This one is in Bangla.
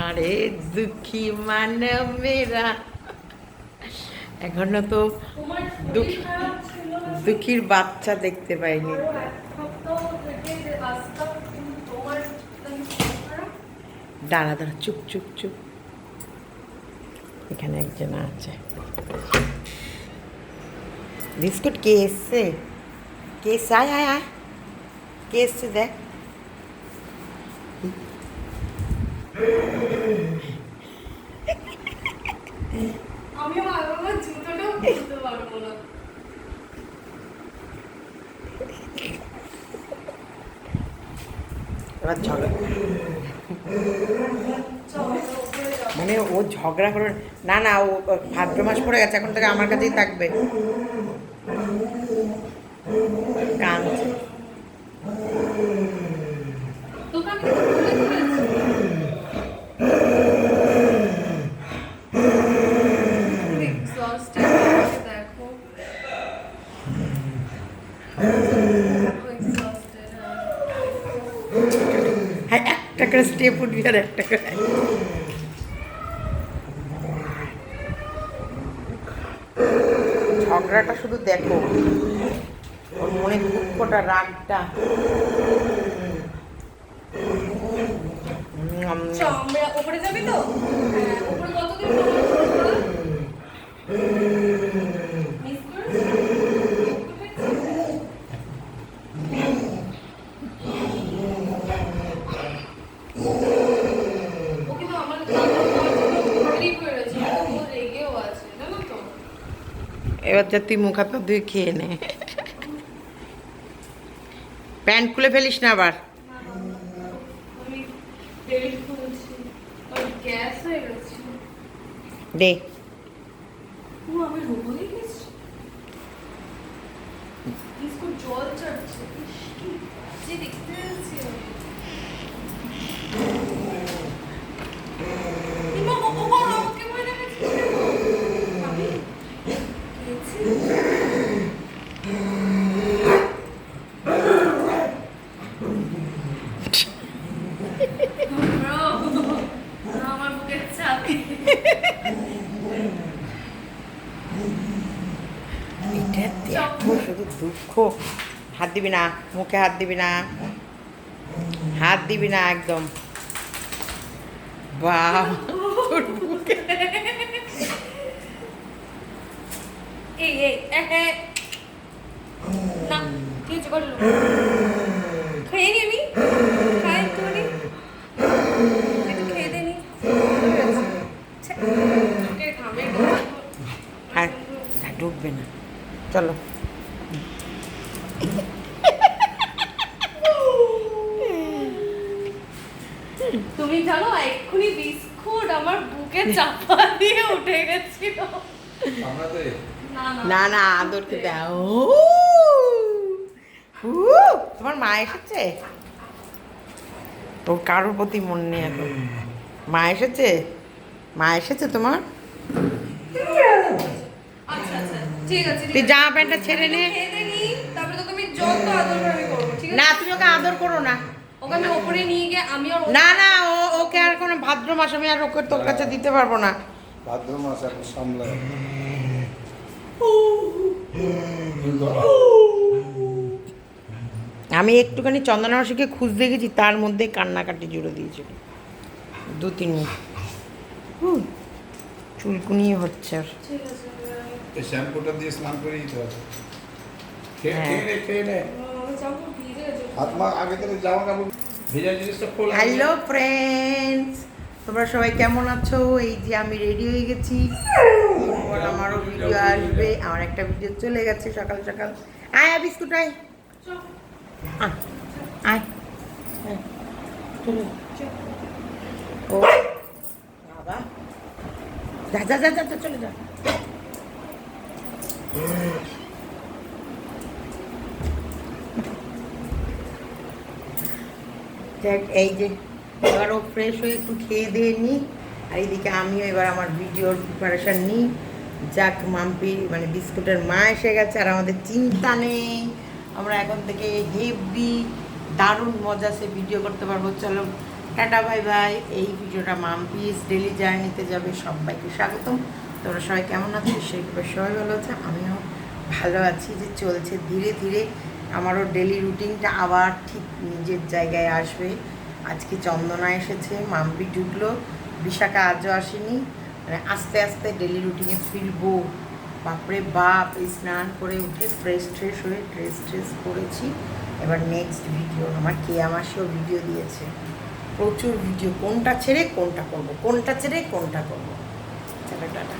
আরে দুঃখী মানব মেরা, এখনো তো দুঃখীর বাচ্চা দেখতে পাইনি। দাঁড়া দাঁড়া, চুপ চুপ চুপ, এখানে একজন আছে। বিস্কুট কে এসছে? কে এসছে? আয় আয় আয়, কে এসছে দেখ। এবার ঝগড়া, মানে ও ঝগড়া করে না, না ও ভাদ্র মাস পড়ে গেছে, এখন থেকে আমার কাছেই থাকবে। কাঁদছে। হ্যাঁ, একটা করে স্টেপ উঠবি আর একটা করে। ঝগড়াটা শুধু দেখো, ওর মনে দুঃখটা, রাগটা। আমরা উপরে যাবি তো? উপরে কতদিন মিস এবার যা তুই মুখ হাত পা ধুয়ে খেয়ে নে। প্যান্ট খুলে ফেলিস না আবার। দে জল চড়ছে দেখতে যাচ্ছি। শুধু দুঃখ। হাত দিবি না, মুখে হাত দিবি না, হাত দিবি না একদম। বাহ, খেয়ে নি আমি, খাই একটুখানি, একটু খেয়ে দে নি। আর ঢুকবে না, চলো। তুমি জানো এক্ষুনি বিস্কুট আমার বুকে চাপা দিয়ে উঠে গেছিল। না না, আদরকে দাও। তোমার মা এসেছে? তোর কারোর প্রতি মন নেই এখন। মা এসেছে? মা এসেছে তোমার? আচ্ছা আচ্ছা ঠিক আছে, তুই জামা প্যান্টটা ছেড়ে নে। তারপরে তো তুমি যত আদর করে আমি করবো, ঠিক আছে? না, তুমি ওকে আদর করো না। ওকে আমি ওপরে নিয়ে গিয়ে আমি আর না না, ওকে আর কোনো ভাদ্র মাস আমি আর ওকে তোর কাছে দিতে পারবো না। ভাদ্র মাস এখন সামলায়। আমি একটুখানি চন্দনা মাসিকে খুঁজতে গেছি, তার মধ্যে কান্নাকাটি জুড়ে দিয়েছিল 2-3 মিনিট। চুলকুনি হচ্ছে আর। ঠিক আছে এই শ্যাম্পুটা দিয়ে স্নান করে দিতে হবে। খেয়ে হ্যাঁ। খেয়ে নে। যাবো ভিজে গেছে। হাত মা আগে থেকে জামা কাপড় ভেজা জিনিসটা খোলা। হ্যালো ফ্রেন্ডস, তোমরা সবাই কেমন আছো? এই যে আমি রেডি হয়ে গেছি, আমারও ভিডিও আসবে। আমার একটা ভিডিও চলে গেছে সকাল সকাল। আয় আয় বিস্কুট আয়, আয় ও বাবা, যা যা যা যা, চলে যা। দেখ, এই যে এবারও ফ্রেশ হয়ে একটু খেয়ে দিয়ে নিই, আর এইদিকে আমিও এবার আমার ভিডিওর প্রিপারেশান নিই। যাক, মাম্পি মানে বিস্কুটের মা এসে গেছে, আর আমাদের চিন্তা নেই, আমরা এখন থেকে হেভি দারুণ মজা সে ভিডিও করতে পারবো। চলো টাটা বাই বাই। এই ভিডিওটা মাম্পিস ডেলি জার্নিতে যাবে, সবাইকে স্বাগতম। তোমরা সবাই কেমন আছো? সেইভাবে সবাই ভালো আছে, আমিও ভালো আছি। যে চলছে ধীরে ধীরে আমারও ডেলি রুটিনটা আবার ঠিক নিজের জায়গায় আসবে। আজকে চন্দনা এসেছে, মাম্পি ঢুকলো, বিশাখা আজও আসেনি। মানে আস্তে আস্তে ডেলি রুটিনে ফিরবো। বাপরে বাপ, এই স্নান করে উঠে ফ্রেশ ট্রেশ হয়ে ড্রেস করেছি। এবার নেক্সট ভিডিও আমার কেয়া মাসিও ভিডিও দিয়েছে, প্রচুর ভিডিও, কোনটা ছেড়ে কোনটা করব, কোনটা ছেড়ে কোনটা করব। চলো টাটা।